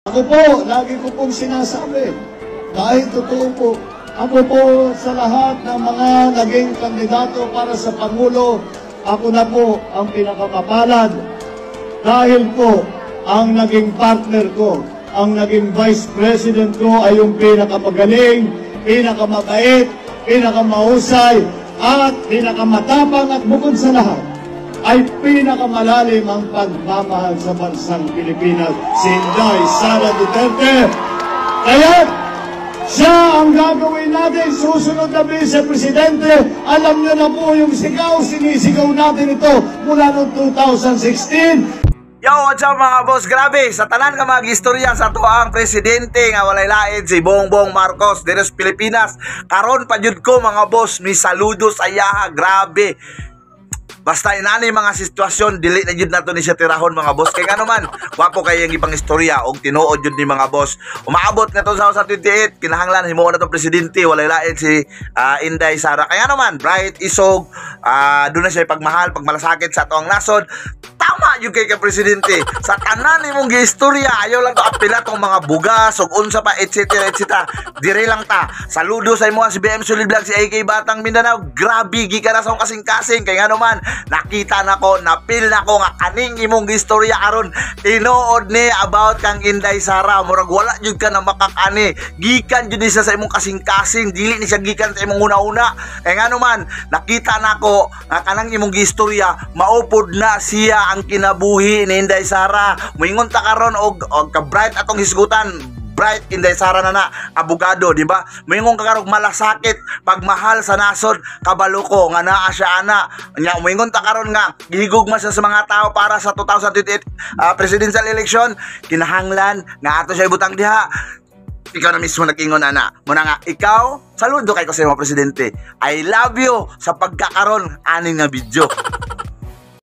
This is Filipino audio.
Ako po, lagi ko pong sinasabi, dahil totoo po, ako po sa lahat ng mga naging kandidato para sa Pangulo, ako na po ang pinakamapalad. Dahil po, ang naging partner ko, ang naging Vice President ko ay yung pinakamagaling, pinakamabait, pinakamahusay, at pinakamatapang at bukod sa lahat, ay pinakamalalim ang pagmamahal sa bansang Pilipinas, si Inday Sara Duterte. Kaya, siya ang gagawin natin susunod na Vice-Presidente. Alam niyo na po yung sinisigaw natin ito mula noong 2016. Yo, what's up mga boss? Grabe, sa tanan ka mag-istorya sa tuang presidente nga walay lain si Bongbong Marcos dito sa Pilipinas. Karon pa jud ko mga boss, mi saludo sa iyaha, grabe. Basta inani mga sitwasyon, dili na jud nato ni siya tirahon mga boss. Kaya nga naman, wapo kayo yung ibang istorya og tinuod jud ni mga boss. Umaabot nga to sa 2028, kinahanglan himuon na to presidente, walay lain si Inday Sara. Kaya naman, bright isog, doon na siya pagmahal, pagmalasakit sa tuang nasod. Tama yung kay presidente. Sa tanan nimong giistorya, ayaw lang to apila tong mga bugas ug unsa pa etc. etc. Dire lang ta. Saludo sa imo si BM Solid Vlog, si AK Batang Mindanao. Grabe gikan na sa akong kasing-kasing kay nga naman nakita nako, napil nako nga kaning imong giistorya aron tinuod ni about kang Inday Sara. Murag wala jud ka na makakani. Gikan jud ni sa imong kasing-kasing, dili ni siya gikan sa imong una-una. Kay nga naman nakita nako nga kanang imong giistorya maupod na siya ang kinabuhi ni Inday Sara. Moingon ta karon og ka-bright atong hisgutan. Bright Inday Sara na abogado, di ba? Moingon ka karon malasakit, pagmahal sa nasod, kabalo ko nga naa siya ana. Nya moingon ta karon nga gihigugma siya sa mga tao para sa 2028 presidential election. Kinahanglan nga ato siya ibutang diha. Ikaw na mismo nag-ingon ana. Muna nga, ikaw, saludo kay ko sa mga presidente. I love you sa pagkakaroon aning nga video.